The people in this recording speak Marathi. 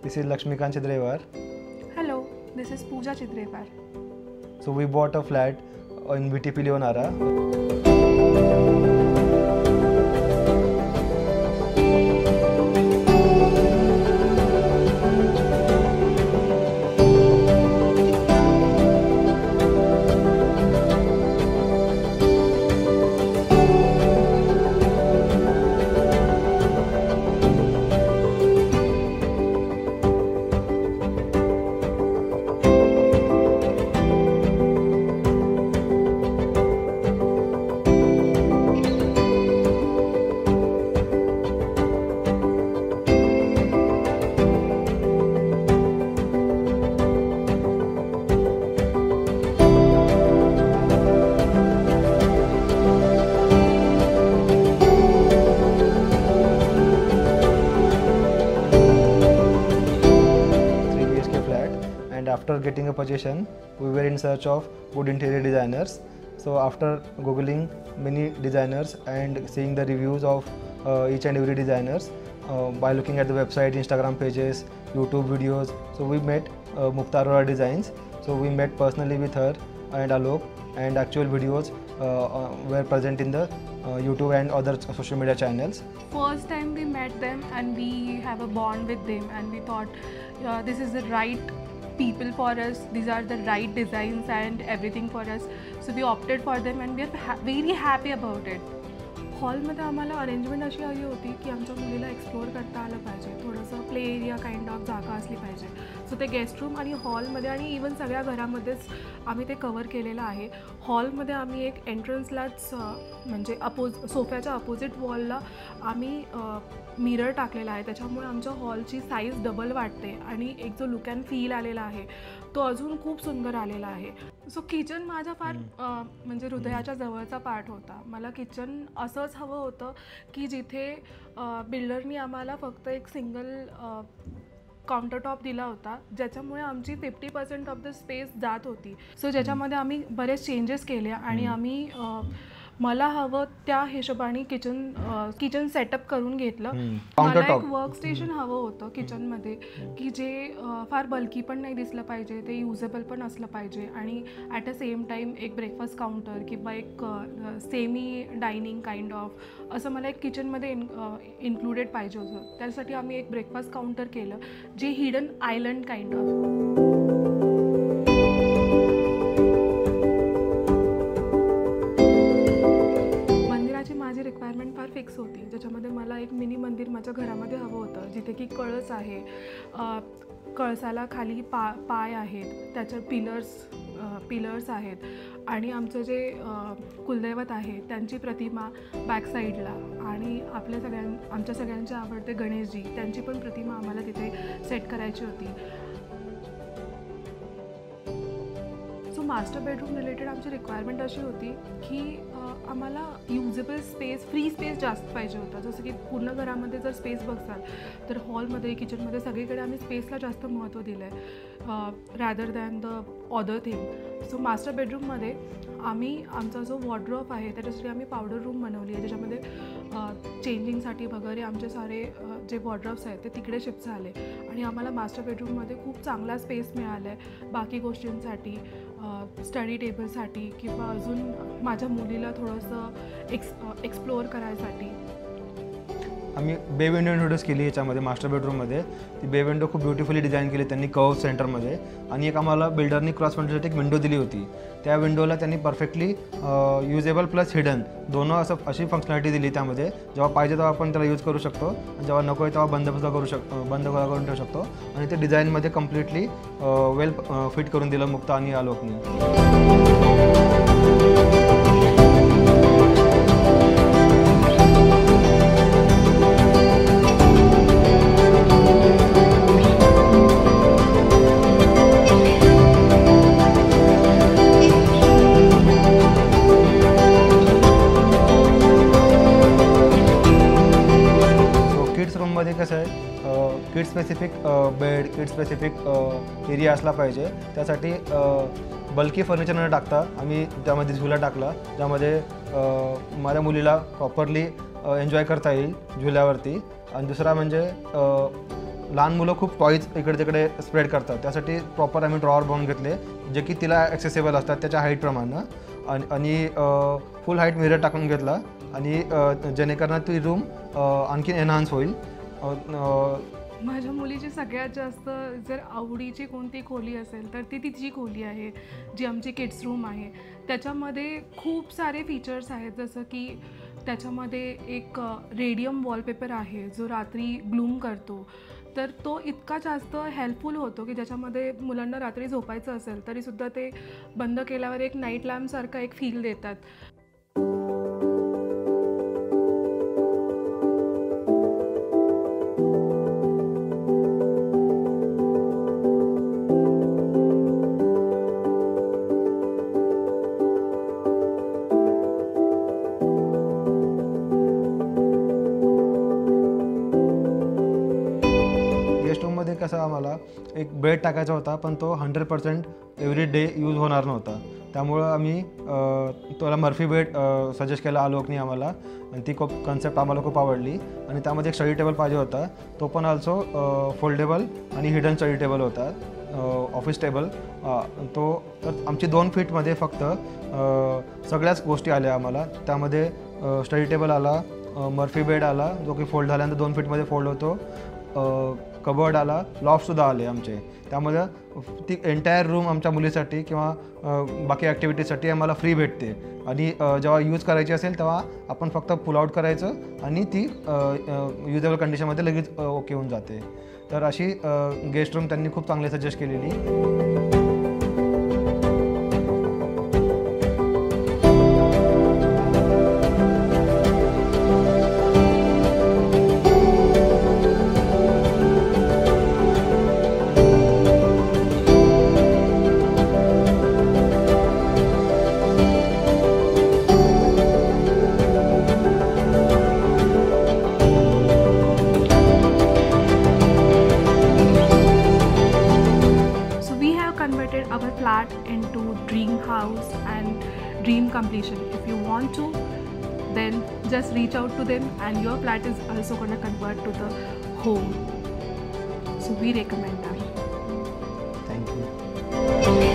This is Lakshmikant Chidrewar. Hello, this is Pooja Chidrewar. So we bought a flat in VTP Leonara. And after getting a possession, we were in search of good interior designers. So after googling many designers and seeing the reviews of each and every designers, by looking at the website, Instagram pages, YouTube videos, so we met Mukta Arora Designs. So we met personally with her and Alok, and actual videos were present in the YouTube and other social media channels. First time we met them and we have a bond with them, and we thought this is the right people for us, these are the right designs and everything for us. So we opted for them and we are very happy about it. हॉलमध्ये आम्हाला अरेंजमेंट अशी हवी होती की आमच्या मुलीला एक्सप्लोअर करता आलं पाहिजे, थोडंसं प्ले एरिया काइंड ऑफ जागा असली पाहिजे. सो ते गेस्ट रूम आणि हॉलमध्ये आणि इवन सगळ्या घरामध्येच आम्ही ते कवर केलेलं आहे. हॉलमध्ये आम्ही एक एंट्रन्सलाच म्हणजे सोफ्याच्या अपोजिट वॉलला आम्ही मिरर टाकलेला आहे, त्याच्यामुळे आमच्या हॉलची साईज डबल वाटते आणि एक जो लुक अँड फील आलेला आहे तो अजून खूप सुंदर आलेला आहे. सो किचन माझा फार म्हणजे हृदयाच्या जवळचा पार्ट होता. मला किचन असंच हवं होतं की जिथे बिल्डरनी आम्हाला फक्त एक सिंगल काउंटरटॉप दिला होता, ज्याच्यामुळे आमची 50% ऑफ द स्पेस जात होती. सो ज्याच्यामध्ये आम्ही बरेच चेंजेस केले आणि आम्ही मला हवं त्या हिशोबाने किचन सेटअप करून घेतलं. मला एक वर्क स्टेशन हवं होतं किचनमध्ये की जे फार बल्की पण नाही दिसलं पाहिजे, ते युजेबल पण असलं पाहिजे आणि ॲट अ सेम टाईम एक ब्रेकफास्ट काउंटर किंवा एक सेमी डायनिंग काइंड ऑफ असं मला एक किचनमध्ये इन्क्लुडेड पाहिजे होतं. त्यासाठी आम्ही एक ब्रेकफास्ट काउंटर केलं जे हिडन आयलंड काइंड ऑफ. माझी रिक्वायरमेंट फार फिक्स होती, ज्याच्यामध्ये मला एक मिनी मंदिर माझ्या घरामध्ये हवं होतं, जिथे की कळस आहे, कळसाला खाली पाय आहेत, त्याच्या पिलर्स आहेत आणि आमचं जे कुलदैवत आहे त्यांची प्रतिमा बॅक साईडला आणि आमच्या सगळ्यांचे आवडते गणेशजी त्यांची पण प्रतिमा आम्हाला तिथे सेट करायची होती. सो मास्टर बेडरूम रिलेटेड आमची रिक्वायरमेंट अशी होती की आम्हाला युजेबल स्पेस, फ्री स्पेस जास्त पाहिजे होता. जसं की पूर्ण घरामध्ये जर स्पेस बघसाल तर हॉलमध्ये, किचनमध्ये सगळीकडे आम्ही स्पेसला जास्त महत्त्व दिलं आहे rather than the other thing. So master बेडरूममध्ये आम्ही आमचा जो वॉर्डरोब आहे त्याच्यासाठी आम्ही पावडर रूम बनवली आहे, ज्याच्यामध्ये चेंजिंगसाठी वगैरे आमचे सारे जे वॉर्डरोब्स आहेत ते तिकडे शिफ्ट झाले आणि आम्हाला मास्टर बेडरूममध्ये खूप चांगला स्पेस मिळाला आहे बाकी गोष्टींसाठी, स्टडी टेबलसाठी किंवा अजून माझ्या मुलीला थोडंसं एक्सप्लोअर करायसाठी. आम्ही बे विंडो इंट्रोड्यूस केली याच्यामध्ये मास्टर बेडरूममध्ये. ती बे विंडो खूप ब्युटिफुली डिझाईन केली त्यांनी कर्व सेंटरमध्ये, आणि एक आम्हाला बिल्डरनी क्रॉस विंडोसाठी एक विंडो दिली होती. त्या विंडोला त्यांनी परफेक्टली युजेबल प्लस हिडन दोनों अशी फंक्शनॅलिटी दिली. त्यामध्ये जेव्हा पाहिजे तेव्हा आपण त्याला यूज करू शकतो आणि जेव्हा नको आहे तेव्हा बंद करून ठेवू शकतो आणि ते डिझाईनमध्ये कम्प्लिटली वेल फिट करून दिलं मुक्ता आणि आलोकनी. रूममध्ये कसं आहे, किड स्पेसिफिक बेड, किड स्पेसिफिक एरिया असला पाहिजे. त्यासाठी बल्की फर्निचर न टाकता आम्ही त्यामध्ये झुला टाकला, ज्यामध्ये माझ्या मुलीला प्रॉपरली एन्जॉय करता येईल झुल्यावरती. आणि दुसरा म्हणजे लहान मुलं खूप टॉईज इकडे तिकडे स्प्रेड करतात, त्यासाठी प्रॉपर आम्ही ड्रॉवर बनवून घेतले जे की तिला ॲक्सेसेबल असतात त्याच्या हाईटप्रमाणे. आणि फुल हाईट मिरर टाकून घेतला आणि जेणेकरून ती रूम आणखीन एनहान्स होईल. माझ्या मुलीची सगळ्यात जास्त जर आवडीची कोणती खोली असेल तर ती तिची खोली आहे, जी आमची किड्स रूम आहे. त्याच्यामध्ये खूप सारे फीचर्स आहेत, जसं की त्याच्यामध्ये एक रेडियम वॉलपेपर आहे जो रात्री ग्लूम करतो. तर तो इतका जास्त हेल्पफुल होतो की ज्याच्यामध्ये मुलांना रात्री झोपायचं असेल तरीसुद्धा ते बंद केल्यावर एक नाईट लॅम्पसारखा एक फील देतात. कसं आम्हाला एक बेड टाकायचा होता, पण तो 100% एव्हरी डे यूज होणार नव्हता. त्यामुळं आम्ही त्याला मर्फी बेड सजेस्ट केला आलोकनी आम्हाला, आणि ती खूप कन्सेप्ट आम्हाला खूप आवडली. आणि त्यामध्ये एक स्टडी टेबल पाहिजे होता, तो पण ऑल्सो फोल्डेबल आणि हिडन स्टडी टेबल होता, ऑफिस टेबल. तो तर आमची 2 फीटमध्ये फक्त सगळ्याच गोष्टी आल्या आम्हाला. त्यामध्ये स्टडी टेबल आला, मर्फी बेड आला जो की फोल्ड झाल्यानंतर 2 फीटमध्ये फोल्ड होतो, कबर्ड आला, लॉफ्टसुद्धा आले आमचे. त्यामुळे ती एंटायर रूम आमच्या मुलीसाठी किंवा बाकी ॲक्टिव्हिटीजसाठी आम्हाला फ्री भेटते. आणि जेव्हा यूज करायची असेल तेव्हा आपण फक्त पुल आउट करायचं आणि ती युजेबल कंडिशनमध्ये लगेच ओके होऊन जाते. तर अशी गेस्ट रूम त्यांनी खूप चांगली सजेस्ट केलेली. Converted our flat into dream house and dream completion. If you want to, then just reach out to them and your flat is also going to convert to the home. So we recommend that. Thank you.